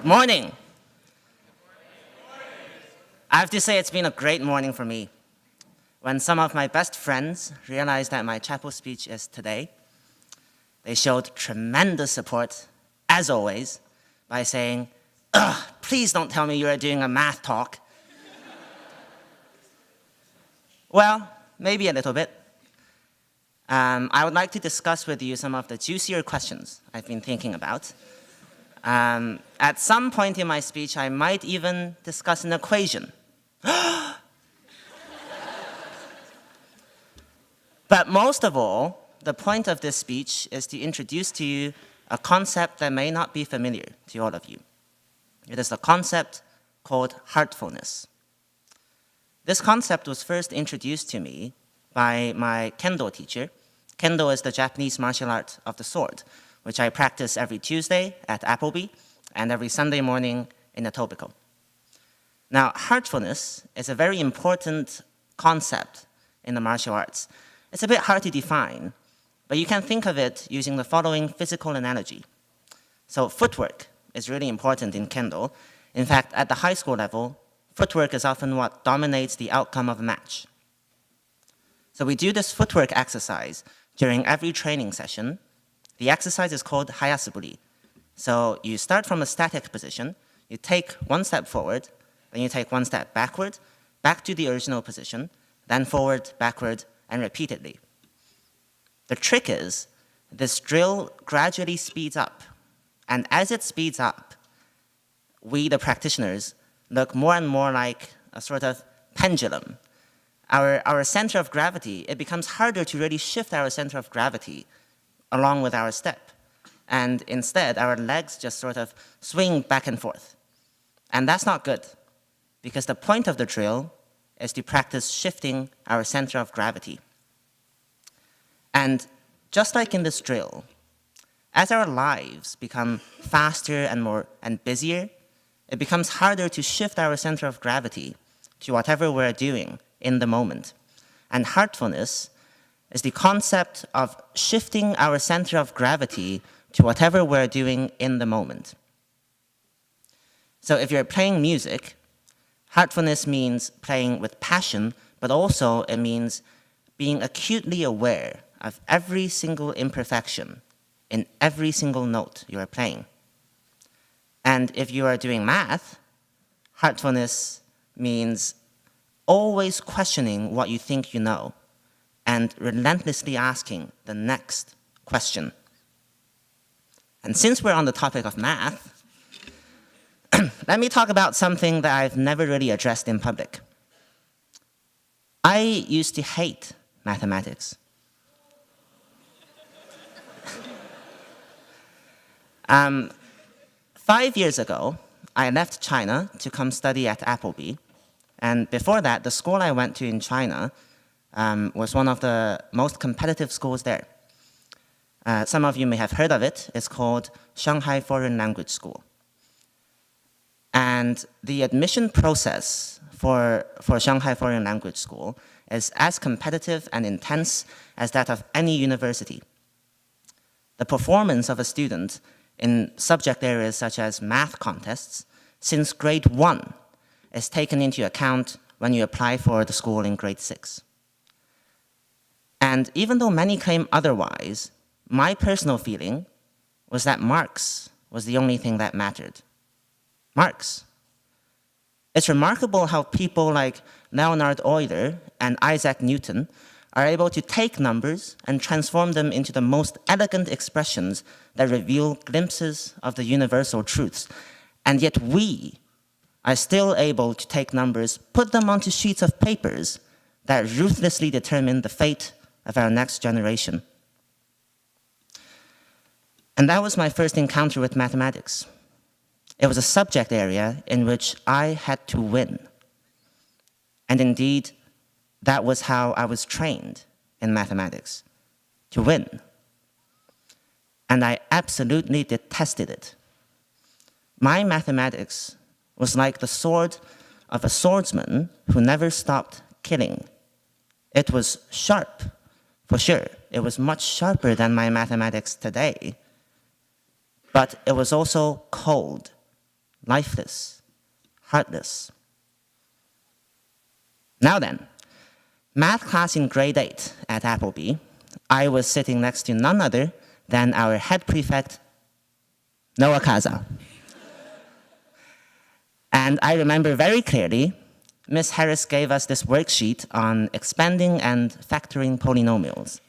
Morning. I have to say it's been a great morning for me. When some of my best friends realized that my chapel speech is today, they showed tremendous support, as always, by saying, "Ugh, please don't tell me you're doing a math talk." Well, maybe a little bit. I would like to discuss with you some of the juicier questions I've been thinking about. At some point in my speech, I might even discuss an equation. But most of all, the point of this speech is to introduce to you a concept that may not be familiar to all of you. It is the concept called heartfulness. This concept was first introduced to me by my kendo teacher. Kendo is the Japanese martial art of the sword, which I practice every Tuesday at Appleby and every Sunday morning in Etobicoke. Now, heartfulness is a very important concept in the martial arts. It's a bit hard to define, but you can think of it using the following physical analogy. So footwork is really important in kendo. In fact, at the high school level, footwork is often what dominates the outcome of a match. So we do this footwork exercise during every training session. The exercise is called hayasuburi. So you start from a static position, you take one step forward, then you take one step backward, back to the original position, then forward, backward, and repeatedly. The trick is, this drill gradually speeds up, and as it speeds up, we, the practitioners, look more and more like a sort of pendulum. Our center of gravity, it becomes harder to really shift our center of gravity along with our step. And instead, our legs just sort of swing back and forth. And that's not good, because the point of the drill is to practice shifting our center of gravity. And just like in this drill, as our lives become faster and busier, it becomes harder to shift our center of gravity to whatever we're doing in the moment. And heartfulness is the concept of shifting our center of gravity to whatever we're doing in the moment. So if you're playing music, heartfulness means playing with passion, but also it means being acutely aware of every single imperfection in every single note you are playing. And if you are doing math, heartfulness means always questioning what you think you know and relentlessly asking the next question. And since we're on the topic of math, let me talk about something that I've never really addressed in public. I used to hate mathematics. 5 years ago, I left China to come study at Appleby. And before that, the school I went to in China was one of the most competitive schools there. Some of you may have heard of it. It's called Shanghai Foreign Language School. And the admission process for Shanghai Foreign Language School is as competitive and intense as that of any university. The performance of a student in subject areas such as math contests since grade 1 is taken into account when you apply for the school in grade 6. And even though many claim otherwise, my personal feeling was that marks was the only thing that mattered. Marks. It's remarkable how people like Leonhard Euler and Isaac Newton are able to take numbers and transform them into the most elegant expressions that reveal glimpses of the universal truths. And yet we are still able to take numbers, put them onto sheets of papers that ruthlessly determine the fate of our next generation. And that was my first encounter with mathematics. It was a subject area in which I had to win. And indeed, that was how I was trained in mathematics, to win. And I absolutely detested it. My mathematics was like the sword of a swordsman who never stopped killing. It was sharp, for sure. It was much sharper than my mathematics today. But it was also cold, lifeless, heartless. Now then, math class in grade 8 at Appleby, I was sitting next to none other than our head prefect, Noah Kaza. And I remember very clearly, Miss Harris gave us this worksheet on expanding and factoring polynomials.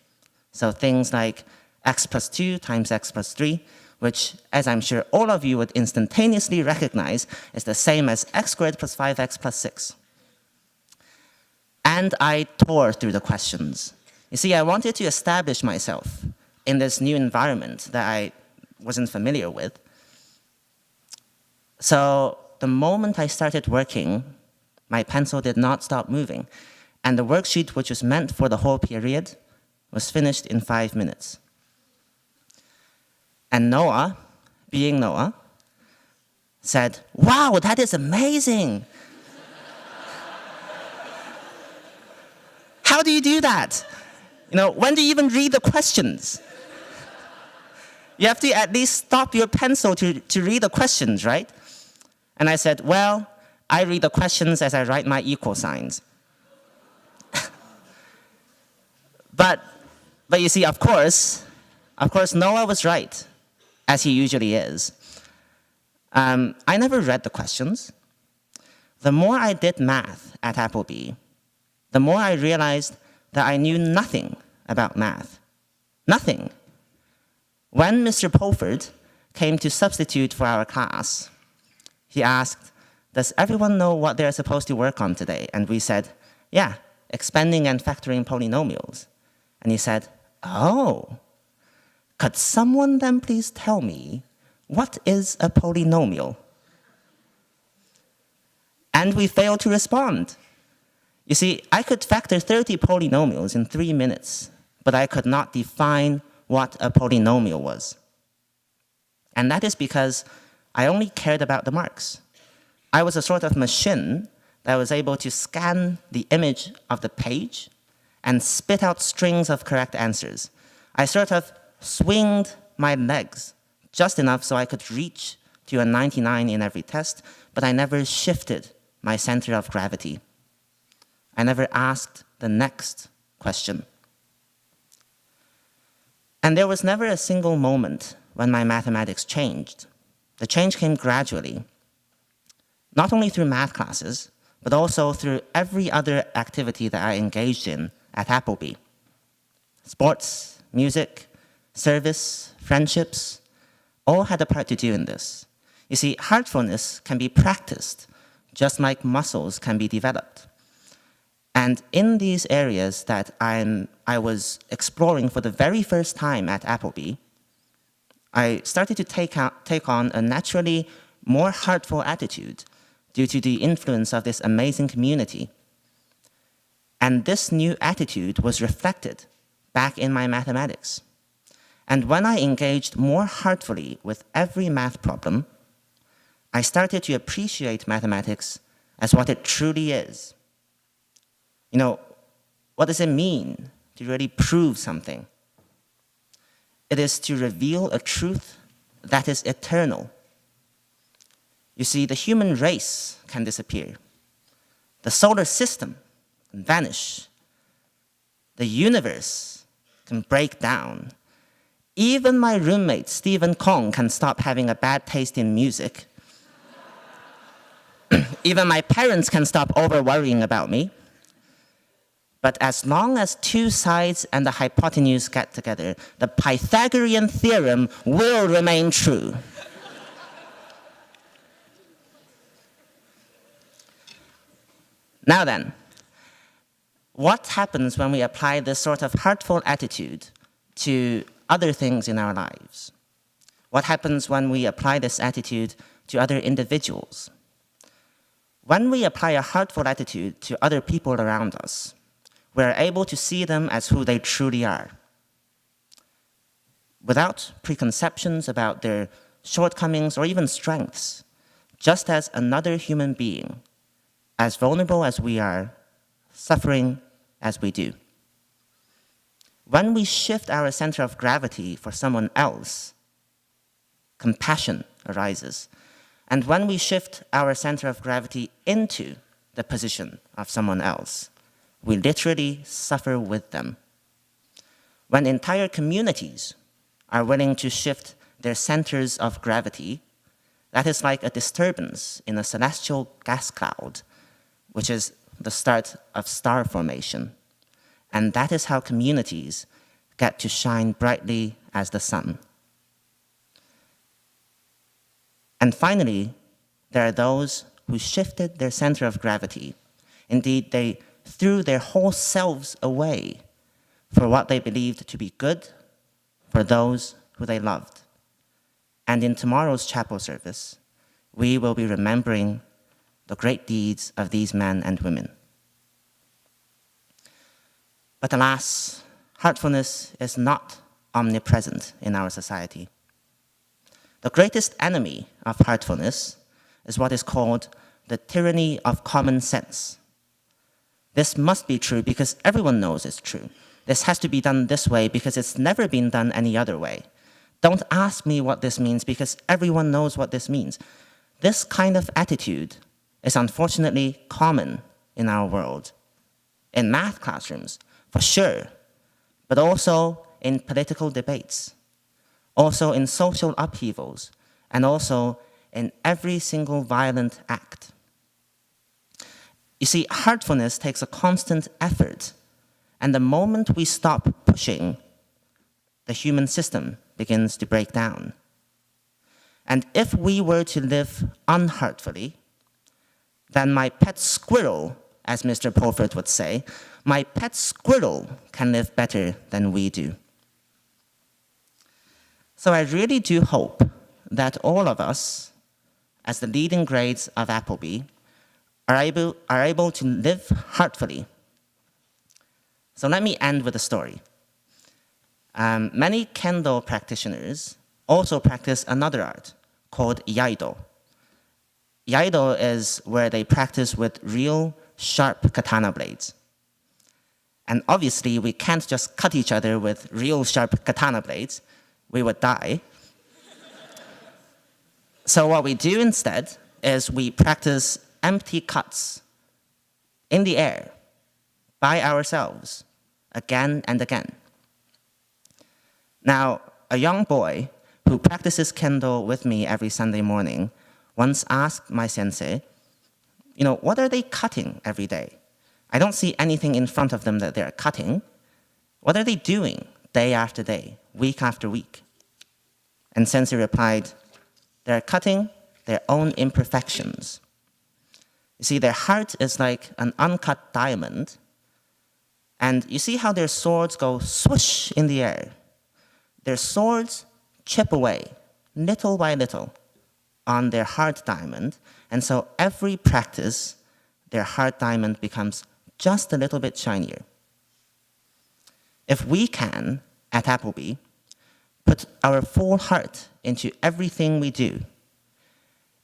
So things like x plus 2 times x plus 3, which, as I'm sure all of you would instantaneously recognize, is the same as x squared plus 5x plus 6. And I tore through the questions. You see, I wanted to establish myself in this new environment that I wasn't familiar with. So the moment I started working, my pencil did not stop moving, and the worksheet, which was meant for the whole period, was finished in 5 minutes. And Noah, being Noah, said, "Wow, that is amazing! How do you do that? When do you even read the questions? You have to at least stop your pencil to read the questions, right?" And I said, "Well, I read the questions as I write my equal signs." But you see, of course, Noah was right, as he usually is. I never read the questions. The more I did math at Appleby, the more I realized that I knew nothing about math. Nothing. When Mr. Pulford came to substitute for our class, he asked, "Does everyone know what they're supposed to work on today?" And we said, "Yeah, expanding and factoring polynomials." And he said, "Oh, could someone then please tell me what is a polynomial?" And we failed to respond. You see, I could factor 30 polynomials in 3 minutes, but I could not define what a polynomial was. And that is because I only cared about the marks. I was a sort of machine that was able to scan the image of the page and spit out strings of correct answers. I sort of swinged my legs just enough so I could reach to a 99 in every test, but I never shifted my center of gravity. I never asked the next question. And there was never a single moment when my mathematics changed. The change came gradually, not only through math classes, but also through every other activity that I engaged in at Appleby. Sports, music, service, friendships, all had a part to do in this. You see, heartfulness can be practiced, just like muscles can be developed. And in these areas that I was exploring for the very first time at Appleby, I started to take on a naturally more heartful attitude due to the influence of this amazing community. And this new attitude was reflected back in my mathematics. And when I engaged more heartfully with every math problem, I started to appreciate mathematics as what it truly is. What does it mean to really prove something? It is to reveal a truth that is eternal. You see, the human race can disappear. The solar system can vanish. The universe can break down. Even my roommate, Stephen Kong, can stop having a bad taste in music. Even my parents can stop over-worrying about me. But as long as two sides and the hypotenuse get together, the Pythagorean theorem will remain true. Now then, what happens when we apply this sort of heartful attitude to other things in our lives? What happens when we apply this attitude to other individuals? When we apply a heartful attitude to other people around us, we are able to see them as who they truly are, without preconceptions about their shortcomings or even strengths, just as another human being, as vulnerable as we are, suffering as we do. When we shift our center of gravity for someone else, compassion arises. And when we shift our center of gravity into the position of someone else, we literally suffer with them. When entire communities are willing to shift their centers of gravity, that is like a disturbance in a celestial gas cloud, which is the start of star formation. And that is how communities get to shine brightly as the sun. And finally, there are those who shifted their center of gravity. Indeed, they threw their whole selves away for what they believed to be good for those who they loved. And in tomorrow's chapel service, we will be remembering the great deeds of these men and women. But alas, heartfulness is not omnipresent in our society. The greatest enemy of heartfulness is what is called the tyranny of common sense. This must be true because everyone knows it's true. This has to be done this way because it's never been done any other way. Don't ask me what this means because everyone knows what this means. This kind of attitude is unfortunately common in our world. In math classrooms, for sure, but also in political debates, also in social upheavals, and also in every single violent act. You see, heartfulness takes a constant effort, and the moment we stop pushing, the human system begins to break down. And if we were to live unheartfully, then my pet squirrel, as Mr. Pulford would say, my pet squirrel can live better than we do. So I really do hope that all of us, as the leading grades of Appleby, are able to live heartfully. So let me end with a story. Many Kendo practitioners also practice another art called Iaido. Iaido is where they practice with real sharp katana blades. And obviously, we can't just cut each other with real sharp katana blades. We would die. So what we do instead is we practice empty cuts in the air by ourselves again and again. Now, a young boy who practices Kendo with me every Sunday morning once asked my sensei, what are they cutting every day? I don't see anything in front of them that they're cutting. What are they doing day after day, week after week? And sensei replied, they're cutting their own imperfections. You see, their heart is like an uncut diamond, and you see how their swords go swoosh in the air. Their swords chip away, little by little, on their heart diamond, and so every practice, their heart diamond becomes just a little bit shinier. If we can, at Appleby, put our full heart into everything we do,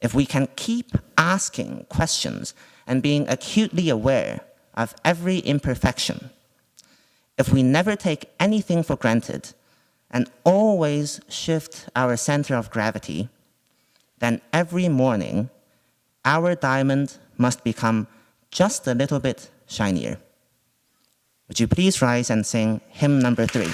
if we can keep asking questions and being acutely aware of every imperfection, if we never take anything for granted and always shift our center of gravity, then every morning, our diamond must become just a little bit shinier. Would you please rise and sing hymn number 3?